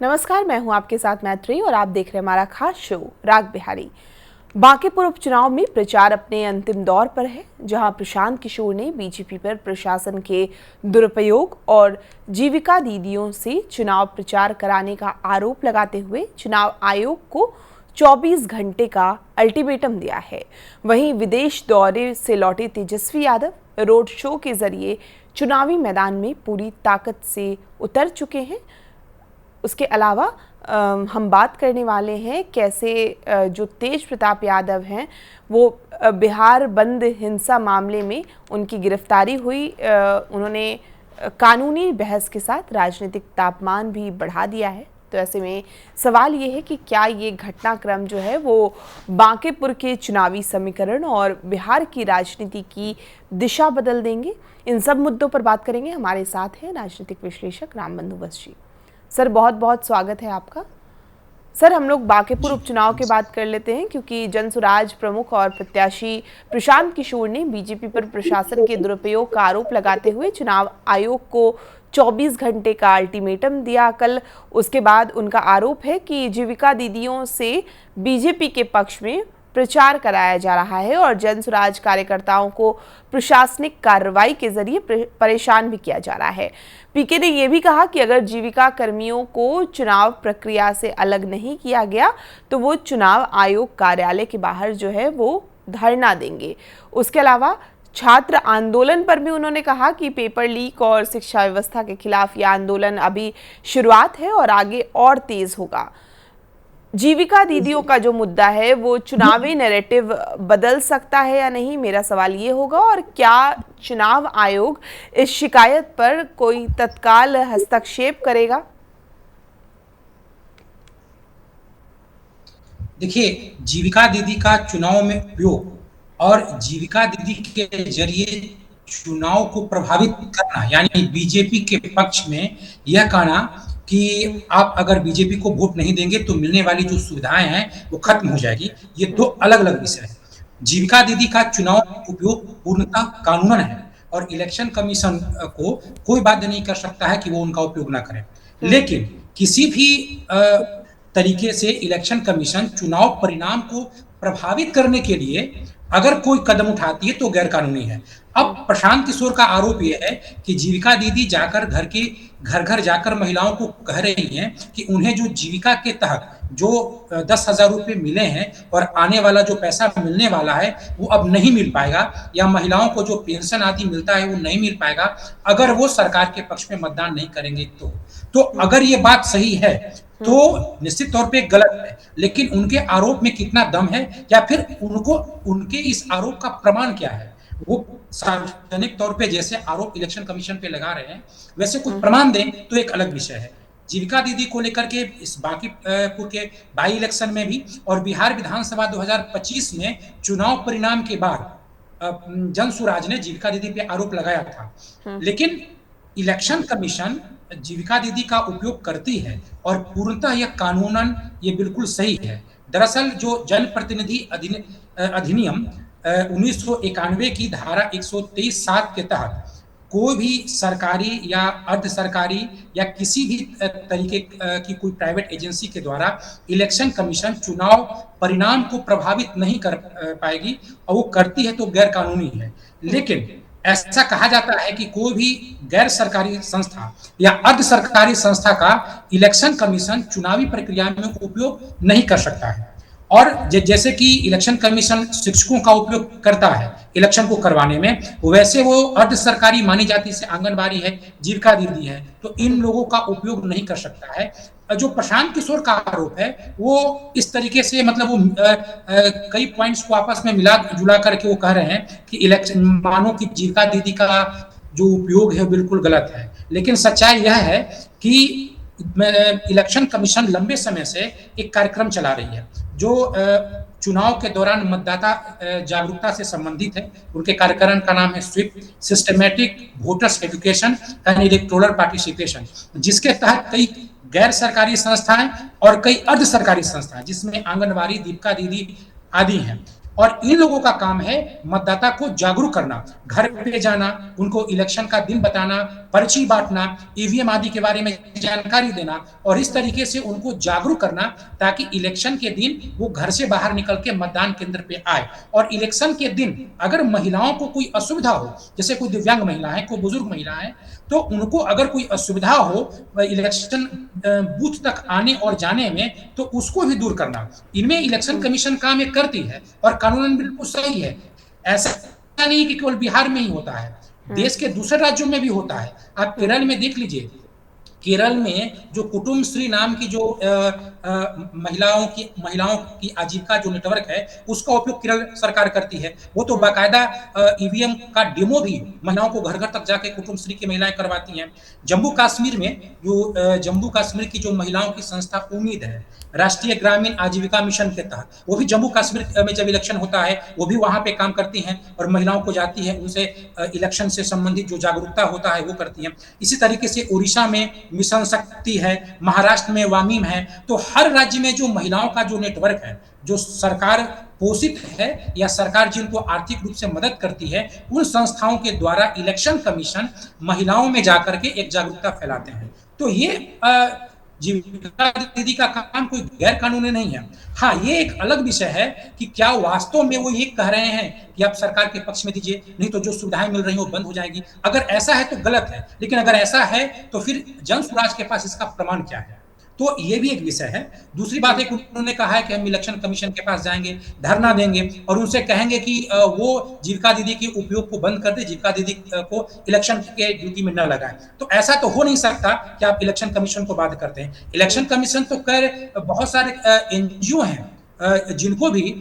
नमस्कार, मैं हूं आपके साथ मैत्री और आप देख रहे हैं हमारा खास शो राग बिहारी। बांकीपुर उपचुनाव में प्रचार अपने अंतिम दौर पर है, जहां प्रशांत किशोर ने बीजेपी पर प्रशासन के दुरुपयोग और जीविका दीदियों से चुनाव प्रचार कराने का आरोप लगाते हुए चुनाव आयोग को 24 घंटे का अल्टीमेटम दिया है। वहीं विदेश दौरे से लौटे तेजस्वी यादव रोड शो के जरिए चुनावी मैदान में पूरी ताकत से उतर चुके हैं। उसके अलावा हम बात करने वाले हैं कैसे जो तेज प्रताप यादव हैं वो बिहार बंद हिंसा मामले में उनकी गिरफ्तारी हुई। उन्होंने कानूनी बहस के साथ राजनीतिक तापमान भी बढ़ा दिया है। तो ऐसे में सवाल ये है कि क्या ये घटनाक्रम जो है वो बांकीपुर के चुनावी समीकरण और बिहार की राजनीति की दिशा बदल देंगे। इन सब मुद्दों पर बात करेंगे। हमारे साथ हैं राजनीतिक विश्लेषक रामबंधु वत्स जी। सर, बहुत बहुत स्वागत है आपका। सर, हम लोग बांकीपुर उपचुनाव के बात कर लेते हैं, क्योंकि जनसुराज प्रमुख और प्रत्याशी प्रशांत किशोर ने बीजेपी पर प्रशासन के दुरुपयोग का आरोप लगाते हुए चुनाव आयोग को 24 घंटे का अल्टीमेटम दिया कल। उसके बाद उनका आरोप है कि जीविका दीदियों से बीजेपी के पक्ष में प्रचार कराया जा रहा है और जनसुराज कार्यकर्ताओं को प्रशासनिक कार्रवाई के जरिए परेशान भी किया जा रहा है। पीके ने यह भी कहा कि अगर जीविका कर्मियों को चुनाव प्रक्रिया से अलग नहीं किया गया तो वो चुनाव आयोग कार्यालय के बाहर जो है वो धरना देंगे। उसके अलावा छात्र आंदोलन पर भी उन्होंने कहा कि पेपर लीक और शिक्षा व्यवस्था के खिलाफ यह आंदोलन अभी शुरुआत है और आगे और तेज होगा। जीविका दीदियों का जो मुद्दा है वो चुनावी नैरेटिव बदल सकता है या नहीं, मेरा सवाल ये होगा। और क्या चुनाव आयोग इस शिकायत पर कोई तत्काल हस्तक्षेप करेगा? देखिए, जीविका दीदी का चुनाव में उपयोग और जीविका दीदी के जरिए चुनाव को प्रभावित करना, यानी बीजेपी के पक्ष में यह कहना कि आप अगर बीजेपी को वोट नहीं देंगे तो मिलने वाली जो सुविधाएं हैं वो खत्म हो जाएगी, ये दो अलग अलग विषय है। जीविका दीदी का चुनाव उपयोग पूर्णतः कानूनन है और इलेक्शन कमीशन को कोई बाध्य नहीं कर सकता है कि वो उनका उपयोग ना करें। लेकिन किसी भी तरीके से इलेक्शन कमीशन चुनाव परिणाम को प्रभावित करने के लिए अगर कोई कदम उठाती है तो गैर कानूनी है। अब प्रशांत किशोर का आरोप यह है कि जीविका दीदी जाकर घर घर जाकर महिलाओं को कह रही हैं कि उन्हें जो जीविका के तहत जो 10,000 रुपये मिले हैं और आने वाला जो पैसा मिलने वाला है वो अब नहीं मिल पाएगा, या महिलाओं को जो पेंशन आदि मिलता है वो नहीं मिल पाएगा अगर वो सरकार के पक्ष में मतदान नहीं करेंगे। तो अगर ये बात सही है तो निश्चित तौर पे गलत है, लेकिन उनके आरोप में कितना दम है या फिर उनके इस आरोप का प्रमाण क्या है, वो सार्वजनिक तौर पे जैसे आरोप इलेक्शन कमीशन पे लगा रहे हैं वैसे कुछ प्रमाण दें तो एक अलग विषय है। जीविका दीदी को लेकर के इस बांकीपुर के बाई इलेक्शन में भी और बिहार विधानसभा 2025 में चुनाव परिणाम के बाद जनसुराज ने जीविका दीदी पे आरोप लगाया था, लेकिन इलेक्शन कमीशन जीविका दीदी का उपयोग करती है और पूर्णतः यह कानूनन ये बिल्कुल सही है। दरअसल जो जनप्रतिनिधि अधिनियम 1991 की धारा 123(7) के तहत कोई भी सरकारी या अर्ध सरकारी या किसी भी तरीके की कोई प्राइवेट एजेंसी के द्वारा इलेक्शन कमीशन चुनाव परिणाम को प्रभावित नहीं कर पाएगी, और वो करती है तो गैर कानूनी है। लेकिन ऐसा कहा जाता है कि कोई भी गैर सरकारी संस्था या अर्ध सरकारी संस्था का इलेक्शन कमीशन चुनावी प्रक्रिया में उपयोग नहीं कर सकता है। और जैसे कि इलेक्शन कमीशन शिक्षकों का उपयोग करता है इलेक्शन को करवाने में, वैसे वो अर्ध सरकारी मानी जाती है, आंगनबाड़ी है, जीविका दीदी है, तो इन लोगों का उपयोग नहीं कर सकता है। जो प्रशांत किशोर का आरोप है वो इस तरीके से, मतलब वो कई पॉइंट्स को आपस में मिला जुला करके वो कह रहे हैं कि इलेक्शन मानो कि जीविका दीदी का जो उपयोग है बिल्कुल गलत है। लेकिन सच्चाई यह है कि इलेक्शन कमीशन लंबे समय से एक कार्यक्रम चला रही है जो चुनाव के दौरान मतदाता जागरूकता से संबंधित है। उनके कार्यक्रम का नाम है SVEEP, systematic voters education and electoral participation, जिसके तहत कई गैर सरकारी संस्थाएं और कई अर्ध सरकारी संस्थाएं जिसमें आंगनबाड़ी, दीपिका दीदी आदि हैं, और इन लोगों का काम है मतदाता को जागरूक करना, घर पे जाना, उनको इलेक्शन का दिन बताना, पर्ची बांटना, ईवीएम आदि के बारे में जानकारी देना और इस तरीके से उनको जागरूक करना ताकि इलेक्शन के दिन वो घर से बाहर निकल के मतदान केंद्र पे आए। और इलेक्शन के दिन अगर महिलाओं को कोई असुविधा हो, जैसे कोई दिव्यांग महिला है, कोई बुजुर्ग महिला है, तो उनको अगर कोई असुविधा हो इलेक्शन बूथ तक आने और जाने में, तो उसको भी दूर करना, इनमें इलेक्शन कमीशन काम ये करती है और कानूनन बिल्कुल सही है। ऐसा नहीं कि केवल बिहार में ही होता है, देश के दूसरे राज्यों में भी होता है। आप केरल में देख लीजिए, केरल में जो कुटुम्बश्री नाम की जो महिलाओं की आजीविका जो नेटवर्क है, उसका उपयोग केरल सरकार करती है। वो तो बाकायदा ईवीएम का डेमो भी महिलाओं को घर घर तक जाके कुटुम्बश्री की महिलाएं करवाती हैं। जम्मू कश्मीर में जम्मू कश्मीर की जो महिलाओं की संस्था उम्मीद है, राष्ट्रीय ग्रामीण आजीविका मिशन के तहत, वो भी जम्मू कश्मीर में जब इलेक्शन होता है वो भी वहां पे काम करती हैं और महिलाओं को जाती है, उनसे इलेक्शन से संबंधित जो जागरूकता होता है वो करती हैं। इसी तरीके से उड़ीसा में मिशन शक्ति है, महाराष्ट्र में वामीम है। तो हर राज्य में जो महिलाओं का जो नेटवर्क है, जो सरकार पोषित है या सरकार जिनको आर्थिक रूप से मदद करती है, उन संस्थाओं के द्वारा इलेक्शन कमीशन महिलाओं में जाकर के एक जागरूकता फैलाते हैं। तो ये जीविका दीदी का काम कोई गैर कानूनी नहीं है। हाँ, ये एक अलग विषय है कि क्या वास्तव में वो ये कह रहे हैं कि आप सरकार के पक्ष में दीजिए, नहीं तो जो सुविधाएं मिल रही हैं वो बंद हो जाएगी। अगर ऐसा है तो गलत है, लेकिन अगर ऐसा है तो फिर जन स्वराज के पास इसका प्रमाण क्या है? तो ये भी एक विषय है। दूसरी बात है कि उन्होंने कहा है कि हम इलेक्शन कमीशन के पास जाएंगे, धरना देंगे और उनसे कहेंगे कि वो जीविका दीदी के उपयोग को बंद कर दे, जीविका दीदी को इलेक्शन के ड्यूटी में न लगाए। तो ऐसा तो हो नहीं सकता कि आप इलेक्शन कमीशन को बात करते हैं। इलेक्शन कमीशन तो खैर बहुत सारे एनजीओ हैं जिनको भी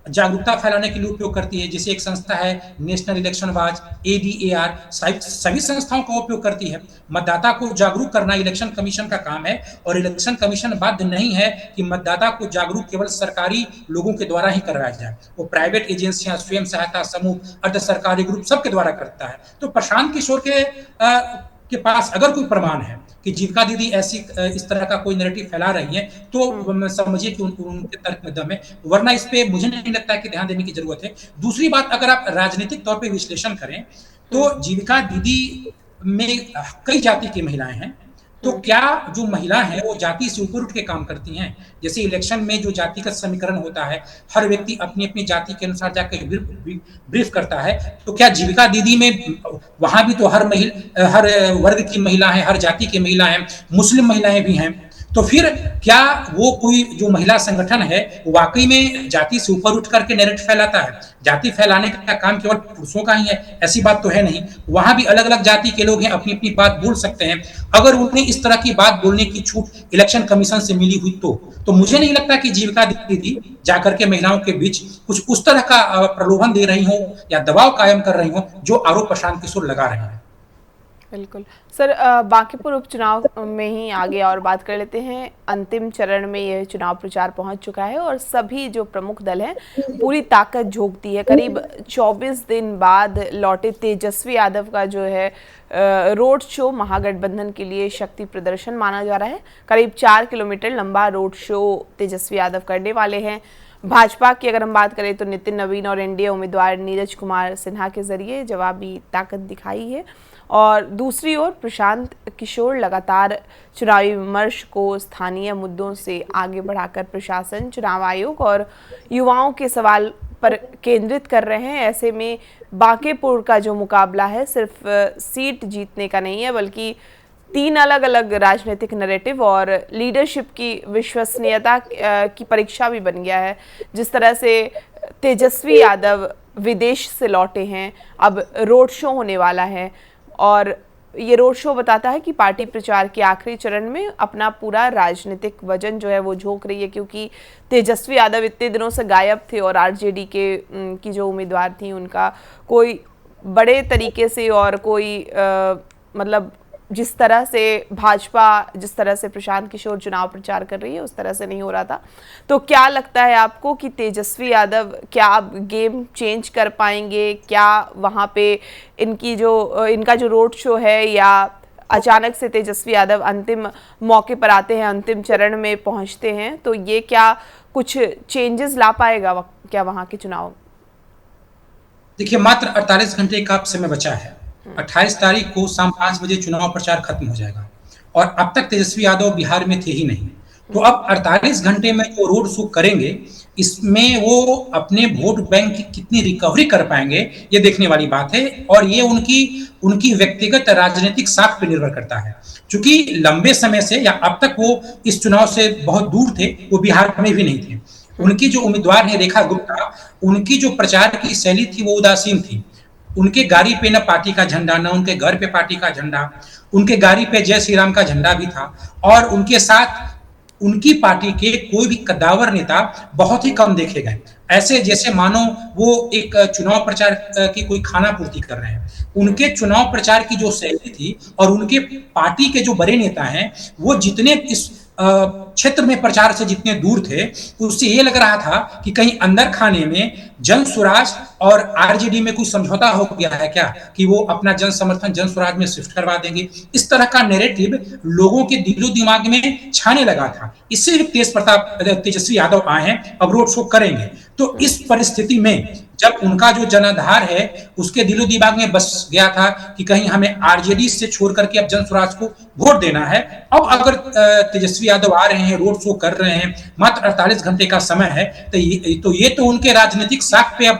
जागरूकता फैलाने के लिए उपयोग करती है। जैसे एक संस्था है नेशनल इलेक्शन वॉच, ADAR, सभी संस्थाओं का उपयोग करती है। मतदाता को जागरूक करना इलेक्शन कमीशन का काम है और इलेक्शन कमीशन बाध्य नहीं है कि मतदाता को जागरूक केवल सरकारी लोगों के द्वारा ही करवाया जाए। वो प्राइवेट एजेंसियां, स्वयं सहायता समूह, अर्ध सरकारी ग्रुप सबके द्वारा करता है। तो प्रशांत किशोर के पास अगर कोई प्रमाण है कि जीविका दीदी ऐसी इस तरह का कोई नैरेटिव फैला रही है, तो समझिए कि उनके तर्क में दम है, वरना इस पे मुझे नहीं लगता है कि ध्यान देने की जरूरत है। दूसरी बात, अगर आप राजनीतिक तौर पे विश्लेषण करें तो जीविका दीदी में कई जाति की महिलाएं हैं। तो क्या जो महिला है वो जाति से ऊपर उठ के काम करती हैं? जैसे इलेक्शन में जो जातिगत समीकरण होता है, हर व्यक्ति अपनी अपनी जाति के अनुसार जाकर ब्रीफ करता है, तो क्या जीविका दीदी में वहां भी तो हर वर्ग की महिला है, हर जाति की महिला है, मुस्लिम महिलाएं भी हैं। तो फिर क्या वो कोई जो महिला संगठन है वाकई में जाति से ऊपर उठ करके नैरेटिव फैलाता है? जाति फैलाने का काम केवल पुरुषों का ही है, ऐसी बात तो है नहीं। वहां भी अलग अलग जाति के लोग हैं, अपनी अपनी बात बोल सकते हैं। अगर उन्हें इस तरह की बात बोलने की छूट इलेक्शन कमीशन से मिली हुई तो मुझे नहीं लगता कि जीविका दीदी जाकर के महिलाओं के बीच कुछ उस तरह का प्रलोभन दे रही हो या दबाव कायम कर रही हो जो आरोप प्रशांत किशोर लगा रहे हैं। बिल्कुल सर, बांकीपुर उपचुनाव में ही आगे और बात कर लेते हैं। अंतिम चरण में यह चुनाव प्रचार पहुंच चुका है और सभी जो प्रमुख दल हैं पूरी ताकत झोंक दी है। करीब 24 दिन बाद लौटे तेजस्वी यादव का जो है रोड शो महागठबंधन के लिए शक्ति प्रदर्शन माना जा रहा है। करीब 4 किलोमीटर लंबा रोड शो तेजस्वी यादव करने वाले हैं। भाजपा की अगर हम बात करें तो नितिन नवीन और एनडीए उम्मीदवार नीरज कुमार सिन्हा के जरिए जवाबी ताकत दिखाई है और दूसरी ओर प्रशांत किशोर लगातार चुनावी विमर्श को स्थानीय मुद्दों से आगे बढ़ाकर प्रशासन, चुनाव आयोग और युवाओं के सवाल पर केंद्रित कर रहे हैं। ऐसे में बांकीपुर का जो मुकाबला है सिर्फ सीट जीतने का नहीं है, बल्कि 3 अलग अलग राजनीतिक नैरेटिव और लीडरशिप की विश्वसनीयता की परीक्षा भी बन गया है। जिस तरह से तेजस्वी यादव विदेश से लौटे हैं, अब रोड शो होने वाला है और ये रोड शो बताता है कि पार्टी प्रचार के आखिरी चरण में अपना पूरा राजनीतिक वजन जो है वो झोंक रही है, क्योंकि तेजस्वी यादव इतने दिनों से गायब थे और आरजेडी की जो उम्मीदवार थी उनका कोई बड़े तरीके से और कोई मतलब जिस तरह से भाजपा, जिस तरह से प्रशांत किशोर चुनाव प्रचार कर रही है उस तरह से नहीं हो रहा था। तो क्या लगता है आपको कि तेजस्वी यादव क्या अब गेम चेंज कर पाएंगे? क्या वहाँ पे इनका जो रोड शो है या अचानक से तेजस्वी यादव अंतिम मौके पर आते हैं, अंतिम चरण में पहुँचते हैं, तो ये क्या कुछ चेंजेस ला पाएगा क्या वहाँ के चुनाव? देखिए, मात्र 48 घंटे का समय बचा है। 28 तारीख को शाम 5 बजे चुनाव प्रचार खत्म हो जाएगा और अब तक तेजस्वी यादव बिहार में थे ही नहीं। तो अब 48 घंटे में जो रोड शो करेंगे, इसमें वो अपने वोट बैंक की कितनी रिकवरी कर पाएंगे, ये देखने वाली बात है और ये उनकी उनकी व्यक्तिगत राजनीतिक साख पे निर्भर करता है। चूंकि लंबे समय से या अब तक वो इस चुनाव से बहुत दूर थे, वो बिहार में भी नहीं थे। उनकी जो उम्मीदवार है रेखा गुप्ता, उनकी जो प्रचार की शैली थी वो उदासीन थी। उनके गाड़ी पे न पार्टी का झंडा, न उनके घर पे पार्टी का झंडा, उनके गाड़ी पे जय श्री राम का झंडा भी था और उनके साथ उनकी पार्टी के कोई भी कद्दावर नेता बहुत ही कम देखे गए। ऐसे जैसे मानो वो एक चुनाव प्रचार की कोई खाना पूर्ति कर रहे हैं। उनके चुनाव प्रचार की जो शैली थी और उनके पार्टी के जो बड़े नेता हैं, वो जितने इस क्षेत्र में प्रचार से जितने दूर थे, उससे ये लग रहा था कि कहीं अंदर खाने में जन स्वराज और आरजेडी में कुछ समझौता हो गया है क्या, कि वो अपना जन समर्थन जन स्वराज में शिफ्ट करवा देंगे। इस तरह का नैरेटिव लोगों के दिलो दिमाग में छाने लगा था। इससे तेजस्वी यादव आए हैं, अब रोड शो करेंगे। तो इस परिस्थिति में जब उनका जो जनाधार है उसके दिलो दिमाग में बस गया था कि कहीं हमें आरजेडी से छोड़ करके अब जन स्वराज को वोट देना है। अब अगर तेजस्वी यादव आ रहे हैं, रोड शो कर रहे हैं, मात्र 48 घंटे का समय है, तो ये तो उनके राजनीतिक साख पे अब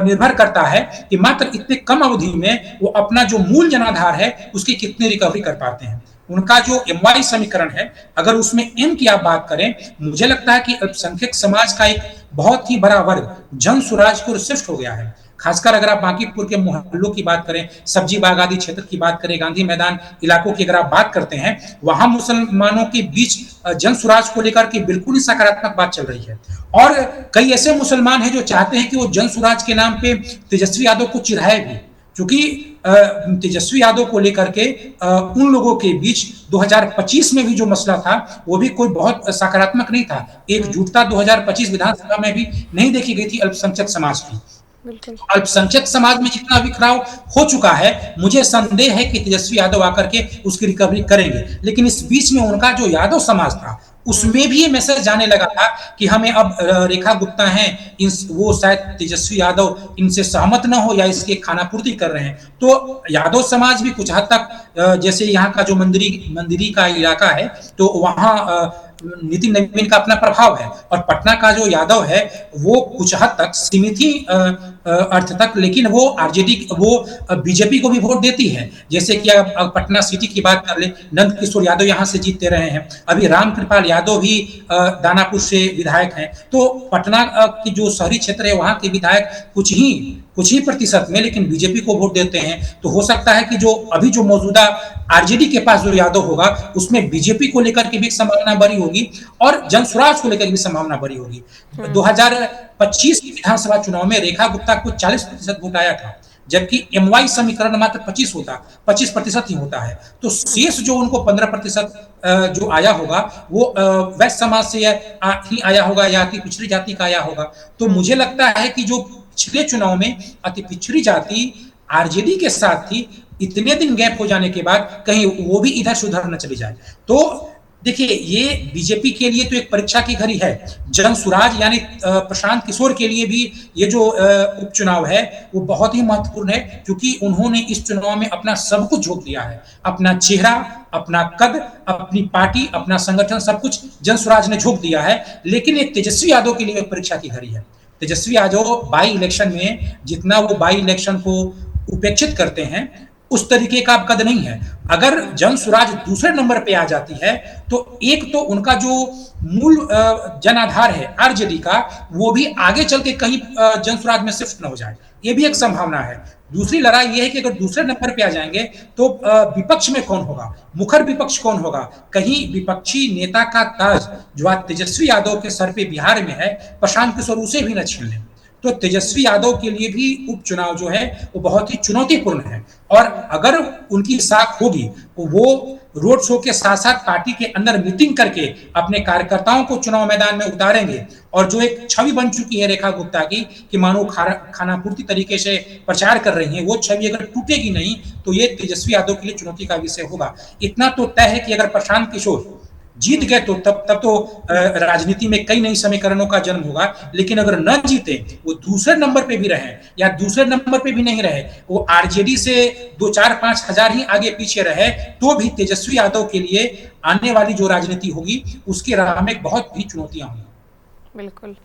निर्भर करता है कि मात्र इतने कम अवधि में वो अपना जो मूल जनाधार है उसकी कितनी रिकवरी कर पाते हैं। उनका जो एमवाई समीकरण है, अगर उसमें एम की आप बात करें, मुझे लगता है कि अल्पसंख्यक समाज का एक बहुत ही बड़ा वर्ग जन स्वराज को शिफ्ट हो गया है। खासकर अगर आप बांकीपुर के मोहल्लों की बात करें, सब्जी बाग आदि क्षेत्र की बात करें, गांधी मैदान इलाकों की अगर आप बात करते हैं, वहां मुसलमानों के बीच जन स्वराज को लेकर के बिल्कुल ही सकारात्मक बात चल रही है और कई ऐसे मुसलमान हैं जो चाहते हैं कि वो जन स्वराज के नाम पे तेजस्वी यादव को चिढ़ाए भी, क्योंकि तेजस्वी यादव को लेकर के उन लोगों के बीच 2025 में भी जो मसला था वो भी कोई बहुत सकारात्मक नहीं था। एकजुटता 2025 विधानसभा में भी नहीं देखी गई थी अल्पसंख्यक समाज की। अल्पसंख्यक समाज में जितना बिखराव हो चुका है, मुझे संदेह है कि तेजस्वी यादव आकर के उसकी रिकवरी करेंगे। लेकिन इस बीच में उनका जो यादव समाज था, उसमें भी ये मैसेज जाने लगा था कि हमें अब रेखा गुप्ता हैं, वो शायद तेजस्वी यादव इनसे सहमत न हो या इसके खानापूर्ति कर रहे हैं। तो यादव समाज भी कुछ हद तक, जैसे यहाँ का जो मंदिरी का इलाका है, तो वहां नितिन नवीन का अपना प्रभाव है और पटना का जो यादव है वो कुछ हद तक सीमित ही अर्थ तक, लेकिन वो आरजेडी वो बीजेपी को भी वोट देती है। जैसे कि आप पटना सिटी की बात कर ले, नंद किशोर यादव यहाँ से जीतते रहे हैं, अभी रामकृपाल यादव भी दानापुर से विधायक हैं। तो पटना की जो शहरी क्षेत्र है वहाँ के विधायक कुछ ही प्रतिशत में लेकिन बीजेपी को वोट देते हैं। तो हो सकता है कि जो मौजूदा आरजेडी के पास जो यादव होगा उसमें बीजेपी को लेकर के भी संभावना बड़ी होगी और जन स्वराज को लेकर भी संभावना बड़ी होगी। 2025 की विधानसभा चुनाव में रेखा गुप्ता को 40% वोट आया था, जबकि एमवाई समीकरण मात्र 25% ही होता है। तो शेष जो उनको 15% जो आया होगा वो वैश्य समाज से ही आया होगा या अति पिछड़ी जाति का आया होगा। तो मुझे लगता है कि जो पिछले चुनाव में अति पिछड़ी जाति आरजेडी के साथ थी, इतने दिन गैप हो जाने के बाद कहीं वो भी इधर से उधर न चली जाए। तो देखिए, ये बीजेपी के लिए तो एक परीक्षा की घड़ी है। जन स्वराज यानी प्रशांत किशोर के लिए भी ये जो उपचुनाव है वो बहुत ही महत्वपूर्ण है, क्योंकि उन्होंने इस चुनाव में अपना सब कुछ झोंक दिया है। अपना चेहरा, अपना कद, अपनी पार्टी, अपना संगठन, सब कुछ जन स्वराज ने झोंक दिया है। लेकिन एक तेजस्वी यादव के लिए परीक्षा की घड़ी है। तेजस्वी यादव बाई इलेक्शन में जितना वो बाई इलेक्शन को उपेक्षित करते हैं उस तरीके का कद नहीं है। अगर जन स्वराज दूसरे नंबर पे आ जाती है तो एक तो उनका जो मूल जनाधार है आरजेडी का, वो भी आगे चल के कहीं जन स्वराज में शिफ्ट न हो जाए, ये भी एक संभावना है। दूसरी लड़ाई ये है कि अगर दूसरे नंबर पे आ जाएंगे तो विपक्ष में कौन होगा, मुखर विपक्ष कौन होगा। कहीं विपक्षी नेता का ताज जो आज तेजस्वी यादव के सर पे बिहार में है, प्रशांत किशोर उसे भी न छीन लें। तो तेजस्वी यादव के लिए भी उपचुनाव जो है वो बहुत ही चुनौतीपूर्ण है और अगर उनकी साख होगी तो वो रोड शो के साथ साथ पार्टी के अंदर मीटिंग करके अपने कार्यकर्ताओं को चुनाव मैदान में उतारेंगे और जो एक छवि बन चुकी है रेखा गुप्ता की कि मानो खानापूर्ति तरीके से प्रचार कर रही है, वो छवि अगर टूटेगी नहीं तो ये तेजस्वी यादव के लिए चुनौती का विषय होगा। इतना तो तय है कि अगर प्रशांत किशोर जीत गए तो तब तो राजनीति में कई नई समीकरणों का जन्म होगा, लेकिन अगर न जीते, वो दूसरे नंबर पे भी रहे या दूसरे नंबर पे भी नहीं रहे, वो आरजेडी से 2-4-5 हजार ही आगे पीछे रहे, तो भी तेजस्वी यादव के लिए आने वाली जो राजनीति होगी उसके राह में बहुत भी चुनौतियां होंगी। बिल्कुल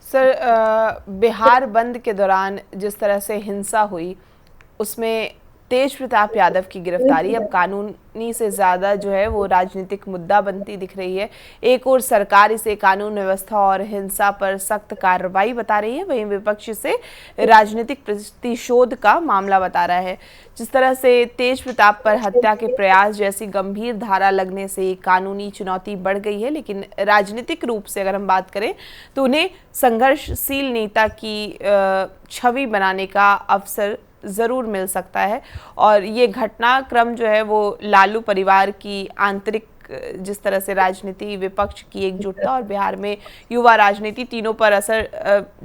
सर, बिहार बंद के दौरान जिस तरह से हिंसा हुई उसमें तेज प्रताप यादव की गिरफ्तारी अब कानूनी से ज़्यादा जो है वो राजनीतिक मुद्दा बनती दिख रही है। एक और सरकार इसे कानून व्यवस्था और हिंसा पर सख्त कार्रवाई बता रही है, वहीं विपक्ष इसे राजनीतिक प्रतिशोध का मामला बता रहा है। जिस तरह से तेज प्रताप पर हत्या के प्रयास जैसी गंभीर धारा लगने से कानूनी चुनौती बढ़ गई है, लेकिन राजनीतिक रूप से अगर हम बात करें तो उन्हें संघर्षशील नेता की छवि बनाने का अवसर ज़रूर मिल सकता है। और ये घटनाक्रम जो है वो लालू परिवार की आंतरिक जिस तरह से राजनीति, विपक्ष की एकजुटता और बिहार में युवा राजनीति, तीनों पर असर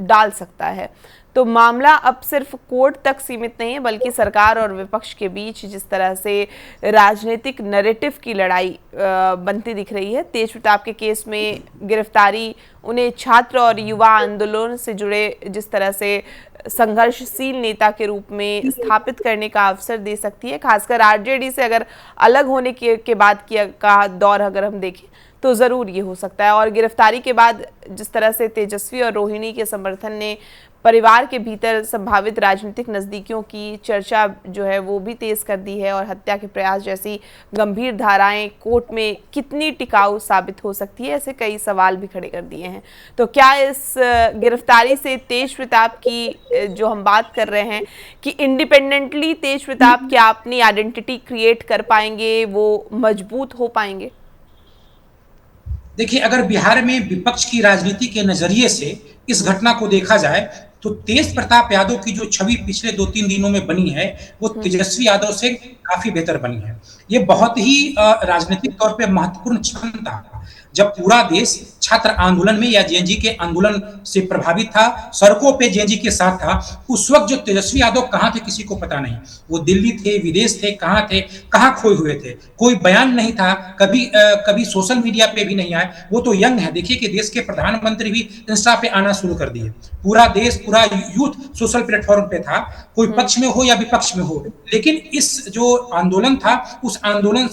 डाल सकता है। तो मामला अब सिर्फ कोर्ट तक सीमित नहीं है, बल्कि सरकार और विपक्ष के बीच जिस तरह से राजनीतिक नैरेटिव की लड़ाई बनती दिख रही है। तेज प्रताप के केस में गिरफ्तारी उन्हें छात्र और युवा आंदोलन से जुड़े जिस तरह से संघर्षशील नेता के रूप में स्थापित करने का अवसर दे सकती है। खासकर आरजेडी से अगर अलग होने के बाद का दौर अगर हम देखें तो ज़रूर ये हो सकता है। और गिरफ्तारी के बाद जिस तरह से तेजस्वी और रोहिणी के समर्थन ने परिवार के भीतर संभावित राजनीतिक नज़दीकियों की चर्चा जो है वो भी तेज़ कर दी है, और हत्या के प्रयास जैसी गंभीर धाराएं कोर्ट में कितनी टिकाऊ साबित हो सकती है, ऐसे कई सवाल भी खड़े कर दिए हैं। तो क्या इस गिरफ्तारी से तेज प्रताप की जो हम बात कर रहे हैं कि इंडिपेंडेंटली तेज प्रताप क्या अपनी आइडेंटिटी क्रिएट कर पाएंगे, वो मजबूत हो पाएंगे? देखिए, अगर बिहार में विपक्ष की राजनीति के नजरिए से इस घटना को देखा जाए तो तेज प्रताप यादव की जो छवि पिछले 2-3 दिनों में बनी है वो तेजस्वी यादव से काफी बेहतर बनी है। ये बहुत ही राजनीतिक तौर पे महत्वपूर्ण क्षण था जब पूरा देश छात्र आंदोलन में या जेएनजी के आंदोलन से प्रभावित था, सड़कों पे जेएनजी के साथ था। उस वक्त जो तेजस्वी यादव कहाँ थे किसी को पता नहीं, वो दिल्ली थे, विदेश थे, कहाँ खोए हुए थे, कोई बयान नहीं था, कभी सोशल मीडिया पे भी नहीं आए। वो तो यंग है, देखिए कि देश के प्रधानमंत्री भी इंस्टा पे आना शुरू कर दिए। पूरा देश, पूरा यूथ सोशल प्लेटफॉर्म पे था, कोई पक्ष में हो या विपक्ष में हो। लेकिन इस जो आंदोलन था उस आंदोलन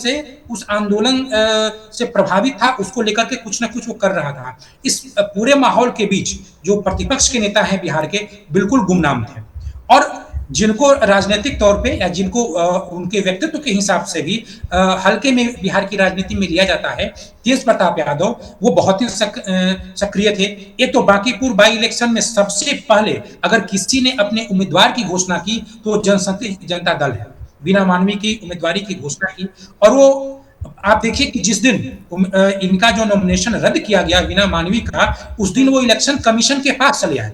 से प्रभावित था, उसको लेकर के कुछ ना कुछ वो कर रहा था। इस पूरे माहौल के बीच जो प्रतिपक्ष के नेता हैं बिहार के, बिल्कुल गुमनाम थे, और जिनको राजनीतिक तौर पे या जिनको उनके व्यक्तित्व के हिसाब से भी हल्के में बिहार की राजनीति में लिया जाता है, तेज प्रताप यादव वो बहुत ही सक्रिय थे। एक तो बांकीपुर बाई इलेक्शन में सबसे पहले अगर किसी ने अपने उम्मीदवार की घोषणा की तो जनशक्ति जनता दल है, वीणा मानवी की उम्मीदवारी की घोषणा की। और वो आप देखिए कि जिस दिन इनका जो नॉमिनेशन रद्द किया गया वीणा मानवी का, उस दिन वो इलेक्शन कमीशन के पास चले आए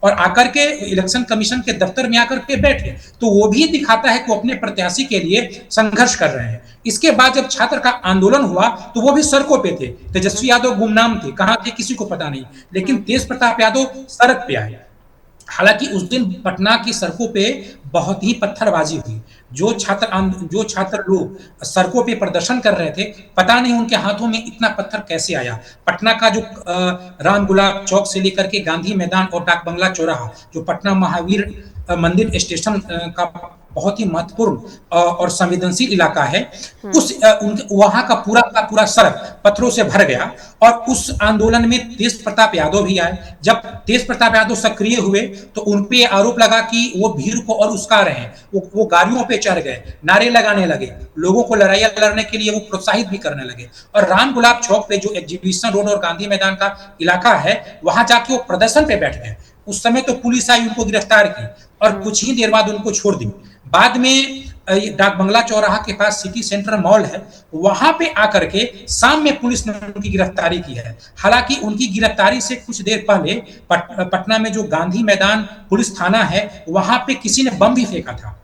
और आकर के इलेक्शन कमीशन के दफ्तर में आकर के बैठे। तो वो भी दिखाता है कि वो अपने प्रत्याशी के लिए संघर्ष कर रहे हैं। इसके बाद जब छात्र का आंदोलन हुआ तो वो भी सड़कों पे थे। तेजस्वी यादव गुमनाम थे, कहां थे किसी को पता नहीं, लेकिन तेज प्रताप यादव सड़क पे आए। हालांकि उस दिन पटना की सड़कों पे बहुत ही पत्थरबाजी हुई। जो छात्र लोग सड़कों पे प्रदर्शन कर रहे थे, पता नहीं उनके हाथों में इतना पत्थर कैसे आया। पटना का जो राम गुलाब चौक से लेकर के गांधी मैदान और डाक बंगला चौराहा, जो पटना महावीर मंदिर स्टेशन का बहुत ही महत्वपूर्ण और संवेदनशील इलाका है, वहां का पूरा सड़क पत्थरों से भर गया। और उस आंदोलन में तेज प्रताप यादव भी आए। जब तेज प्रताप यादव सक्रिय हुए तो उनपे आरोप लगा कि वो भीड़ को और उस्का रहे हैं, वो गाड़ियों पे चढ़ गए, नारे लगाने लगे, लोगों को लड़ाइयां लड़ने के लिए वो प्रोत्साहित भी करने लगे। और राम गुलाब चौक पे जो एग्जीबिशन रोड और गांधी मैदान का इलाका है, वहां जाके वो प्रदर्शन पे बैठ गए। उस समय तो पुलिस आई, उनको गिरफ्तार की और कुछ ही देर बाद उनको छोड़ दी। बाद में डाक बंगला चौराहा के पास सिटी सेंटर मॉल है, वहां पे आकर के शाम में पुलिस ने उनकी गिरफ्तारी की है। हालांकि उनकी गिरफ्तारी से कुछ देर पहले पटना में जो गांधी मैदान पुलिस थाना है, वहां पे किसी ने बम भी फेंका था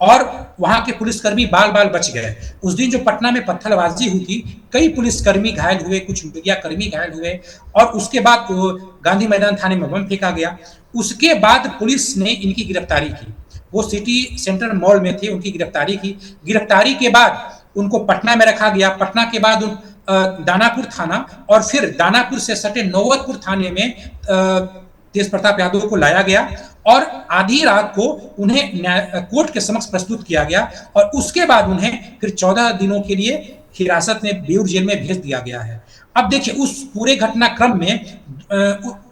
और वहां के पुलिसकर्मी बाल बाल बच गए। उस दिन जो पटना में पत्थरबाजी हुई थी, कई पुलिसकर्मी घायल हुए, कुछ मीडिया कर्मी घायल हुए, और उसके बाद गांधी मैदान थाने में बम फेंका गया। उसके बाद पुलिस ने इनकी गिरफ्तारी की। वो सिटी सेंटर मॉल में थे, उनकी गिरफ्तारी की। गिरफ्तारी के बाद उनको पटना में रखा गया। पटना के बाद दानापुर थाना और फिर दानापुर से सटे नौबतपुर थाने में तेज प्रताप यादव को लाया गया और आधी रात को उन्हें कोर्ट के समक्ष प्रस्तुत किया गया और उसके बाद उन्हें फिर 14 दिनों के लिए हिरासत में बेऊर जेल में भेज दिया गया है। अब देखिए उस पूरे घटनाक्रम में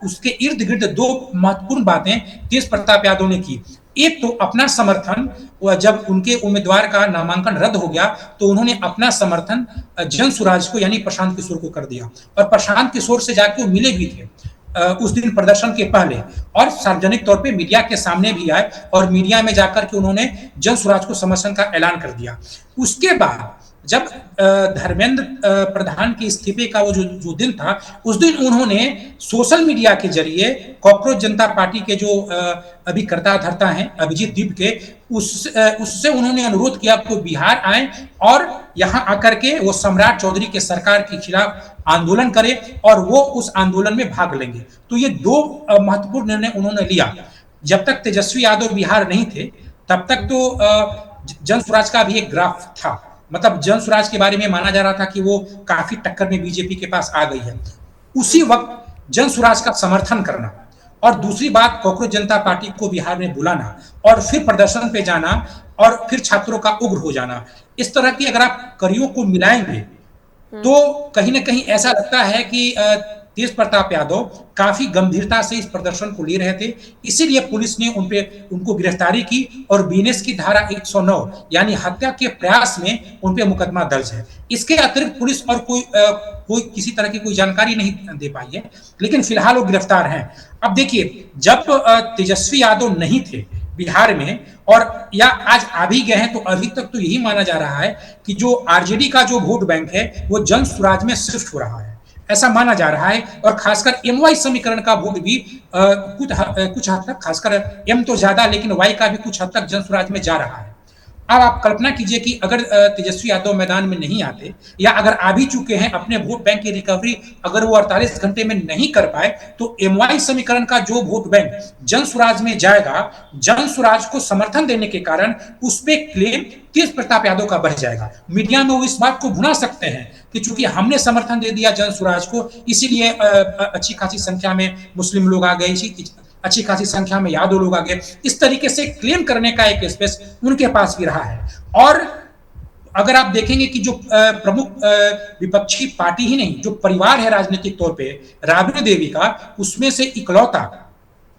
उसके इर्द गिर्द दो महत्वपूर्ण बातें तेज प्रताप यादव ने की। एक तो अपना समर्थन, जब उनके उम्मीदवार का नामांकन रद्द हो गया तो उन्होंने अपना समर्थन जन सुराज को यानी प्रशांत किशोर को कर दिया और प्रशांत किशोर से जाके वो मिले भी थे उस दिन प्रदर्शन के पहले और सार्वजनिक तौर पे मीडिया के सामने भी आए और मीडिया में जाकर के उन्होंने जन सुराज को समर्थन का ऐलान कर दिया। उसके बाद जब धर्मेंद्र प्रधान के इस्तीफे का वो जो दिन था, उस दिन उन्होंने सोशल मीडिया के जरिए कॉकरोच जनता पार्टी के जो अभी कर्ता धर्ता हैं अभिजीत दीप के, उससे उन्होंने अनुरोध किया कि बिहार आए और यहां आकर के वो सम्राट चौधरी के सरकार के खिलाफ आंदोलन करे और वो उस आंदोलन में भाग लेंगे। तो ये दो महत्वपूर्ण निर्णय उन्होंने लिया। जब तक तेजस्वी यादव बिहार नहीं थे तब तक तो जन स्वराज का भी एक ग्राफ था, मतलब जन स्वराज के बारे में माना जा रहा था कि वो काफी टक्कर में बीजेपी के पास आ गई है। उसी वक्त जन स्वराज का समर्थन करना और दूसरी बात कॉकरोच जनता पार्टी को बिहार में बुलाना और फिर प्रदर्शन पे जाना और फिर छात्रों का उग्र हो जाना, इस तरह की अगर आप कड़ियों को मिलाएंगे तो कहीं ना कहीं ऐसा लगता है कि तेज प्रताप यादव काफी गंभीरता से इस प्रदर्शन को ले रहे थे, इसीलिए पुलिस ने उनको गिरफ्तारी की और बीएनएस की धारा 109 यानी हत्या के प्रयास में उन पे मुकदमा दर्ज है। इसके अतिरिक्त पुलिस और कोई किसी तरह की कोई जानकारी नहीं दे पाई है, लेकिन फिलहाल वो गिरफ्तार हैं। अब देखिए जब तेजस्वी यादव नहीं थे बिहार में और या आज आ भी गए हैं तो अभी तक तो यही माना जा रहा है कि जो आरजेडी का जो वोट बैंक है वो जन स्वराज में शिफ्ट हो रहा है, ऐसा माना जा रहा है। और खासकर एम-वाई समीकरण का वोट भी कुछ हद तक, खासकर एम तो ज्यादा लेकिन वाई का भी कुछ हद तक जन स्वराज में जा रहा है। अब आप कल्पना कीजिए कि अगर तेजस्वी यादव मैदान में नहीं आते या अगर आ भी चुके हैं, अपने वोट बैंक की रिकवरी अगर वो 48 घंटे में नहीं कर पाए तो एम-वाई समीकरण का जो वोट बैंक जन स्वराज में जाएगा, जन स्वराज को समर्थन देने के कारण उस पे क्लेम तेज प्रताप यादव का बढ़ जाएगा। मीडिया में वो इस बात को भुना सकते हैं कि चूंकि हमने समर्थन दे दिया जन स्वराज को, इसीलिए अच्छी खासी संख्या में मुस्लिम लोग आ गए, अच्छी खासी संख्या में यादव लोग आ गए। इस तरीके से क्लेम करने का एक स्पेस उनके पास भी रहा है। और अगर आप देखेंगे कि जो प्रमुख विपक्षी पार्टी ही नहीं, जो परिवार है राजनीतिक तौर पे राबड़ी देवी का, उसमें से इकलौता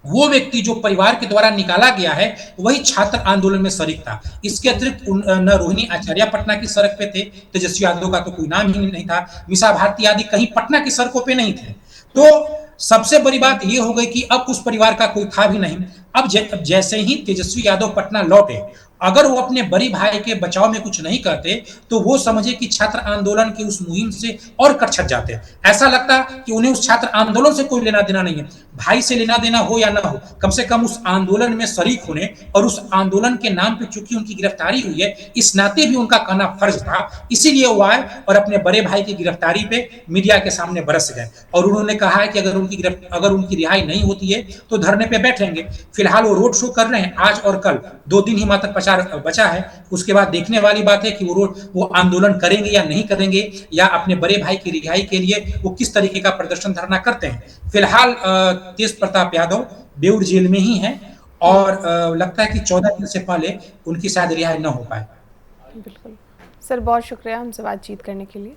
वो व्यक्ति जो परिवार के द्वारा निकाला गया है वही छात्र आंदोलन में शरीक था। इसके अतिरिक्त न रोहिणी आचार्य पटना की सड़क पे थे, तेजस्वी यादव का तो कोई नाम ही नहीं था, मीसा भारती आदि कहीं पटना की सड़कों पे नहीं थे। तो सबसे बड़ी बात यह हो गई कि अब उस परिवार का कोई था भी नहीं। अब जैसे ही तेजस्वी यादव पटना लौटे, अगर वो अपने बड़ी भाई के बचाव में कुछ नहीं करते तो वो समझे कि छात्र आंदोलन की उस मुहिम से और कटछट जाते। ऐसा लगता कि उन्हें उस छात्र आंदोलन से कोई लेना देना नहीं है, भाई से लेना देना हो या ना हो, कम से कम उस आंदोलन में शरीक होने और उस आंदोलन के नाम पे चूंकि उनकी गिरफ्तारी हुई है, इस नाते भी उनका कहना फर्ज था। इसीलिए वो आए और अपने बड़े भाई की गिरफ्तारी पे मीडिया के सामने बरस गए और उन्होंने कहा है कि अगर उनकी रिहाई नहीं होती है तो धरने पे बैठेंगे। फिलहाल वो रोड शो कर रहे हैं, आज और कल 2 दिन ही मात्र प्रचार बचा है। उसके बाद देखने वाली बात है कि वो आंदोलन करेंगे या नहीं करेंगे, या अपने बड़े भाई की रिहाई के लिए वो किस तरीके का प्रदर्शन धरना करते हैं। फिलहाल तेज प्रताप यादव बेऊर जेल में ही हैं और लगता है कि 14 दिन से पहले उनकी शायद रिहाई न हो पाए। बिल्कुल सर, बहुत शुक्रिया हमसे बातचीत करने के लिए।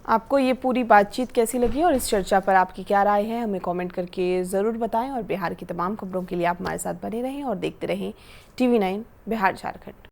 आपको ये पूरी बातचीत कैसी लगी और इस चर्चा पर आपकी क्या राय है, हमें कमेंट करके ज़रूर बताएं और बिहार की तमाम खबरों के लिए आप हमारे साथ बने रहें और देखते रहें TV9 बिहार झारखंड।